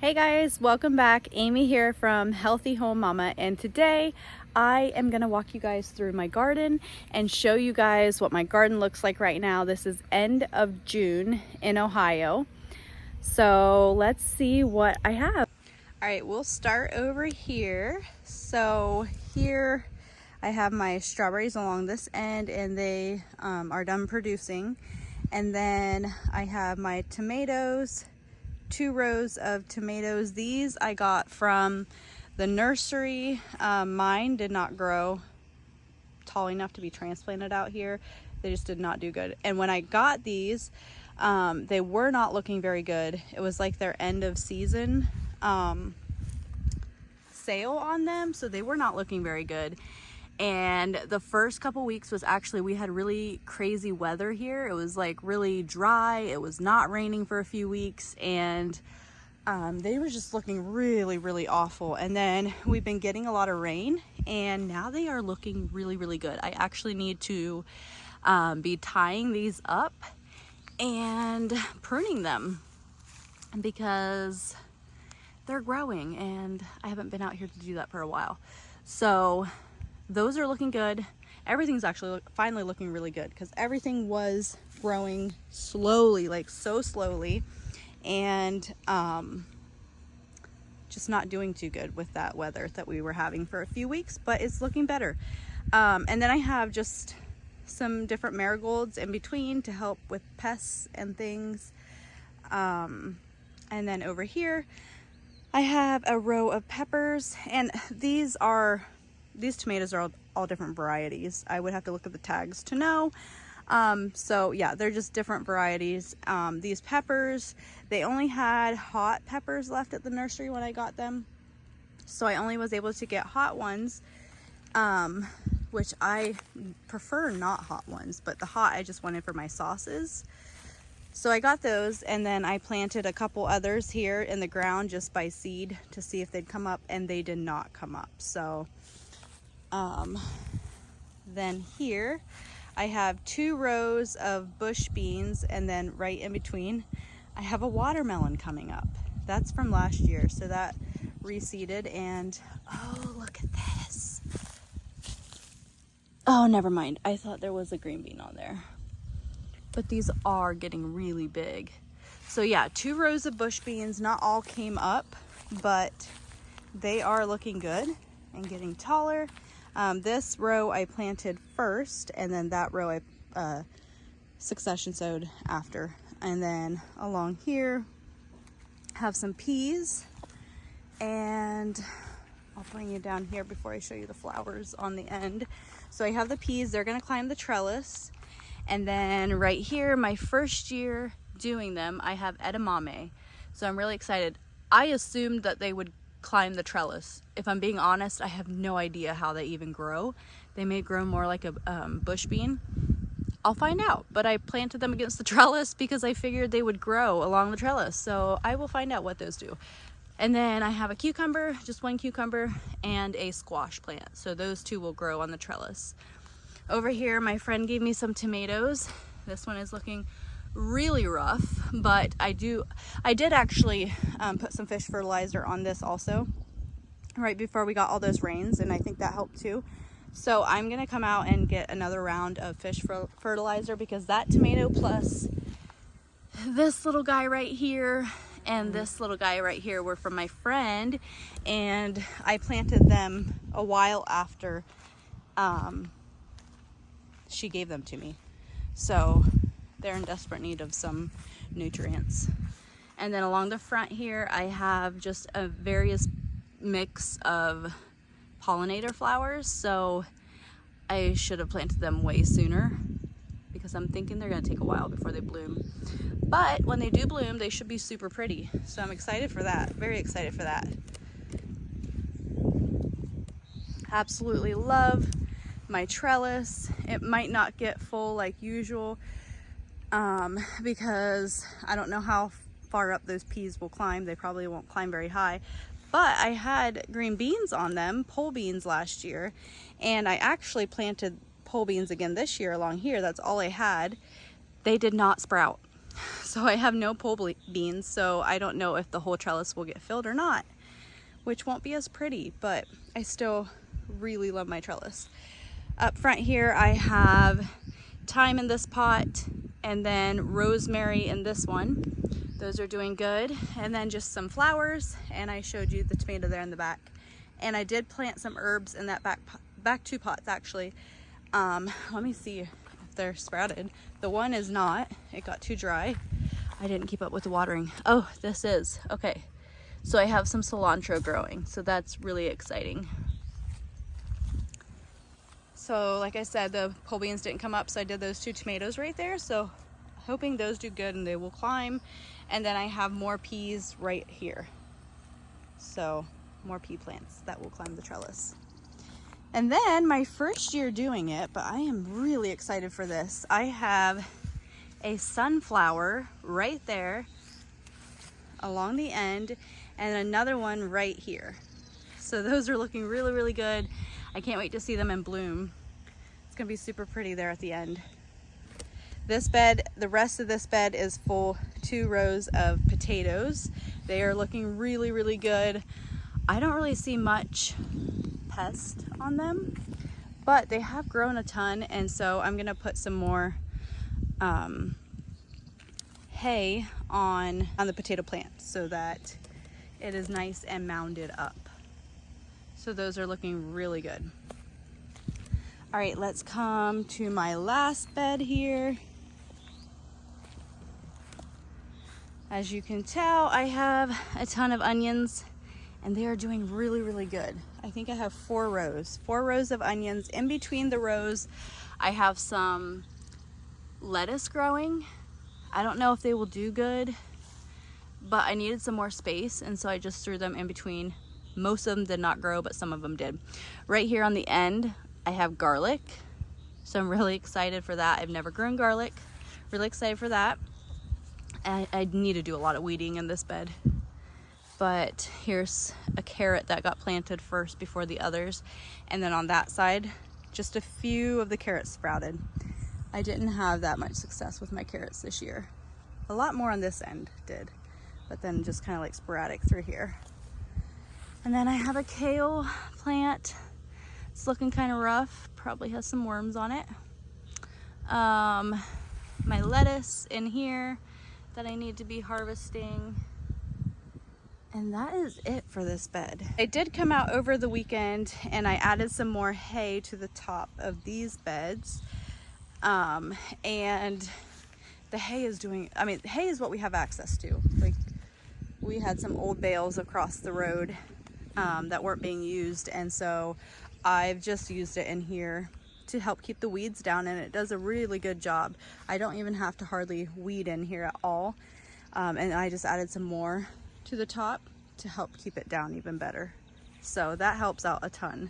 Hey guys, welcome back. Amy here from Healthy Home Mama, and today I am gonna walk you guys through my garden and show you guys what my garden looks like right now. This is end of June in Ohio. So let's see what I have. All right, we'll start over here. So here I have my strawberries along this end, and they are done producing. And then I have my tomatoes, 2 rows of tomatoes. These I got from the nursery. Mine did not grow tall enough to be transplanted out here. They just did not do good. And when I got these, they were not looking very good. It was like their end of season sale on them, so they were not looking very good. And the first couple weeks was actually, we had really crazy weather here. It was like really dry. It was not raining for a few weeks, and they were just looking really awful. And then we've been getting a lot of rain, and now they are looking really good. I actually need to be tying these up and pruning them because they're growing, and I haven't been out here to do that for a while. So those are looking good. Everything's actually finally looking really good, because everything was growing slowly, like so slowly, and just not doing too good with that weather that we were having for a few weeks, but it's looking better. And then I have just some different marigolds in between to help with pests and things. And then over here I have a row of peppers, and these tomatoes are all different varieties. I would have to look at the tags to know. So yeah, they're just different varieties. These peppers, they only had hot peppers left at the nursery when I got them. So I only was able to get hot ones, which I prefer not hot ones, but the hot I just wanted for my sauces. So I got those, and then I planted a couple others here in the ground just by seed to see if they'd come up, and they did not come up. So then here I have 2 rows of bush beans, and then right in between I have a watermelon coming up. That's from last year, so that reseeded. And oh, look at this. Oh, never mind, I thought there was a green bean on there, but these are getting really big. So yeah, 2 rows of bush beans. Not all came up, but they are looking good and getting taller. This row I planted first, and then that row I succession sowed after. And then along here have some peas, and I'll bring you down here before I show you the flowers on the end. So I have the peas, they're gonna climb the trellis. And then right here, my first year doing them, I have edamame. So I'm really excited. I assumed that they would climb the trellis. If I'm being honest, I have no idea how they even grow. They may grow more like a bush bean. I'll find out, but I planted them against the trellis because I figured they would grow along the trellis. So I will find out what those do. And then I have a cucumber, just 1 cucumber, and a squash plant. So those 2 will grow on the trellis. Over here, my friend gave me some tomatoes. This one is looking really rough, but I did actually put some fish fertilizer on this also right before we got all those rains, and I think that helped too. So I'm gonna come out and get another round of fish fertilizer, because that tomato plus this little guy right here and this little guy right here were from my friend, and I planted them a while after she gave them to me. So they're in desperate need of some nutrients. And then along the front here, I have just a various mix of pollinator flowers. So I should have planted them way sooner, because I'm thinking they're gonna take a while before they bloom. But when they do bloom, they should be super pretty. So I'm excited for that, very excited for that. Absolutely love my trellis. It might not get full like usual, because I don't know how far up those peas will climb. They probably won't climb very high, but I had green beans on them, pole beans, last year, and I actually planted pole beans again this year along here. That's all I had. They did not sprout. So I have no pole beans, so I don't know if the whole trellis will get filled or not, which won't be as pretty, but I still really love my trellis. Up front here, I have thyme in this pot and then rosemary in this one. Those are doing good. And then just some flowers, and I showed you the tomato there in the back. And I did plant some herbs in that back 2 pots actually. Let me see if they're sprouted. The one is not, it got too dry. I didn't keep up with the watering. Oh, this is, okay. So I have some cilantro growing, so that's really exciting. So like I said, the pole beans didn't come up, so I did those 2 tomatoes right there. So hoping those do good and they will climb. And then I have more peas right here. So more pea plants that will climb the trellis. And then my first year doing it, but I am really excited for this. I have a sunflower right there along the end and another one right here. So those are looking really, really good. I can't wait to see them in bloom. It's gonna be super pretty there at the end. This bed, the rest of this bed is full 2 rows of potatoes. They are looking really, really good. I don't really see much pest on them, but they have grown a ton, and so I'm gonna put some more hay on the potato plant so that it is nice and mounded up. So those are looking really good. All right, let's come to my last bed here. As you can tell, I have a ton of onions and they are doing really, really good. I think I have 4 rows of onions. In between the rows, I have some lettuce growing. I don't know if they will do good, but I needed some more space, and so I just threw them in between. Most of them did not grow, but some of them did. Right here on the end, I have garlic, so I'm really excited for that. I've never grown garlic. Really excited for that. I need to do a lot of weeding in this bed. But here's a carrot that got planted first before the others. And then on that side, just a few of the carrots sprouted. I didn't have that much success with my carrots this year. A lot more on this end did, but then just kind of like sporadic through here. And then I have a kale plant. It's looking kind of rough, probably has some worms on it. My lettuce in here that I need to be harvesting. And that is it for this bed. I did come out over the weekend and I added some more hay to the top of these beds. And the hay is doing, I mean, hay is what we have access to. Like, we had some old bales across the road that weren't being used, and so I've just used it in here to help keep the weeds down, and it does a really good job. I don't even have to hardly weed in here at all. And I just added some more to the top to help keep it down even better. So that helps out a ton.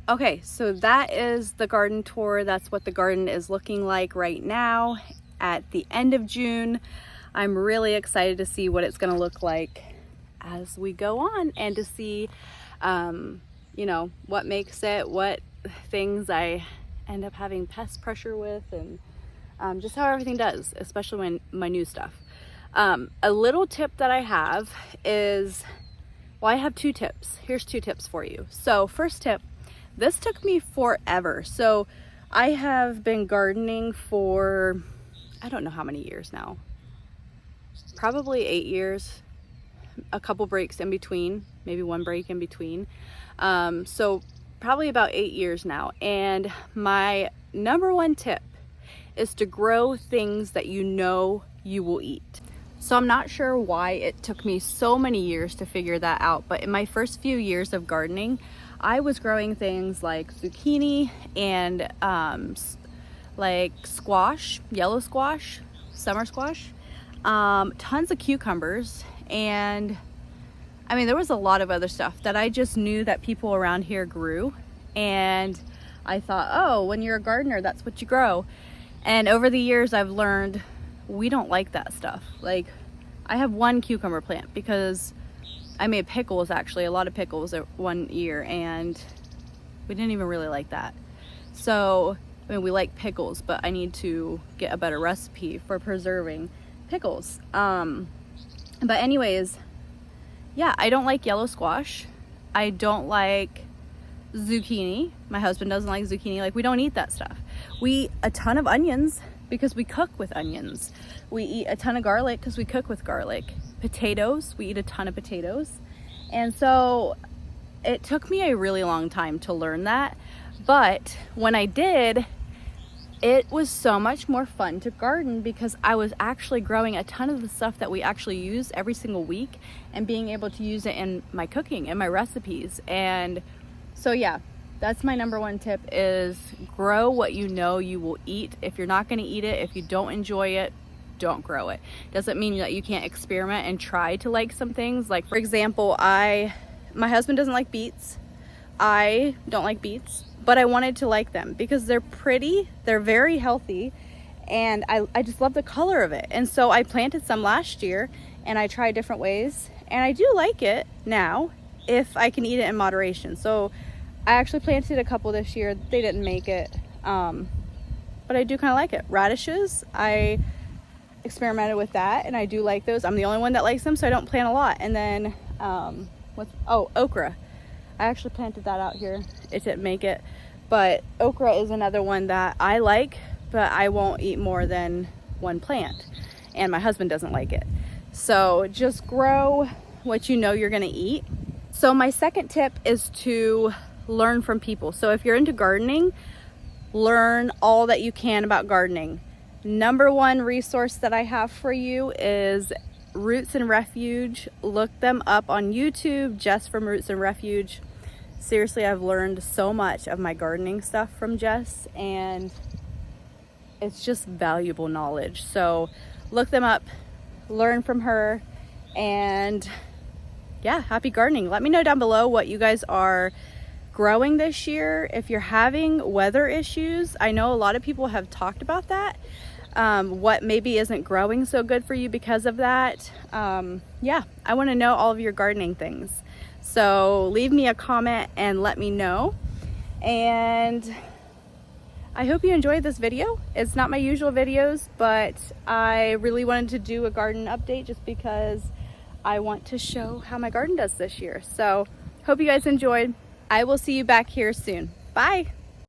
Okay, so that is the garden tour. That's what the garden is looking like right now at the end of June. I'm really excited to see what it's gonna look like as we go on, and to see, you know, what makes it, what things I end up having pest pressure with, and just how everything does, especially when my new stuff. A little tip that I have is, well, I have 2 tips. Here's 2 tips for you. So first tip, this took me forever. So I have been gardening for, I don't know how many years now, probably 8 years, a couple breaks in between, maybe 1 break in between. So probably about 8 years now. And my number 1 tip is to grow things that you know you will eat. So I'm not sure why it took me so many years to figure that out, but in my first few years of gardening, I was growing things like zucchini and like squash, yellow squash, summer squash, tons of cucumbers, and I mean, there was a lot of other stuff that I just knew that people around here grew, and I thought, oh, when you're a gardener, that's what you grow. And over the years, I've learned we don't like that stuff. Like, I have 1 cucumber plant because I made pickles, actually, a lot of pickles one year, and we didn't even really like that. So I mean, we like pickles, but I need to get a better recipe for preserving pickles. But anyways, yeah, I don't like yellow squash. I don't like zucchini. My husband doesn't like zucchini. Like, we don't eat that stuff. We eat a ton of onions because we cook with onions. We eat a ton of garlic because we cook with garlic. Potatoes, we eat a ton of potatoes. And so it took me a really long time to learn that. But when I did, it was so much more fun to garden because I was actually growing a ton of the stuff that we actually use every single week and being able to use it in my cooking and my recipes. And so yeah, that's my number one tip, is grow what you know you will eat. If you're not going to eat it, if you don't enjoy it, don't grow it. Doesn't mean that you can't experiment and try to like some things. Like, for example, my husband doesn't like beets. I don't like beets, but I wanted to like them because they're pretty, they're very healthy, and I just love the color of it. And so I planted some last year and I tried different ways, and I do like it now if I can eat it in moderation. So I actually planted a couple this year. They didn't make it, but I do kind of like it. Radishes, I experimented with that, and I do like those. I'm the only one that likes them, so I don't plant a lot. And then okra. I actually planted that out here. It didn't make it, but okra is another one that I like, but I won't eat more than one plant, and my husband doesn't like it. So just grow what you know you're gonna eat. So my second tip is to learn from people. So if you're into gardening, learn all that you can about gardening. Number one resource that I have for you is Roots and Refuge. Look them up on YouTube, Jess from Roots and Refuge. Seriously, I've learned so much of my gardening stuff from Jess, and it's just valuable knowledge. So look them up, learn from her, and yeah, happy gardening. Let me know down below what you guys are growing this year. If you're having weather issues, I know a lot of people have talked about that. What maybe isn't growing so good for you because of that. Yeah, I want to know all of your gardening things. So leave me a comment and let me know. And I hope you enjoyed this video. It's not my usual videos, but I really wanted to do a garden update just because I want to show how my garden does this year. So hope you guys enjoyed. I will see you back here soon. Bye.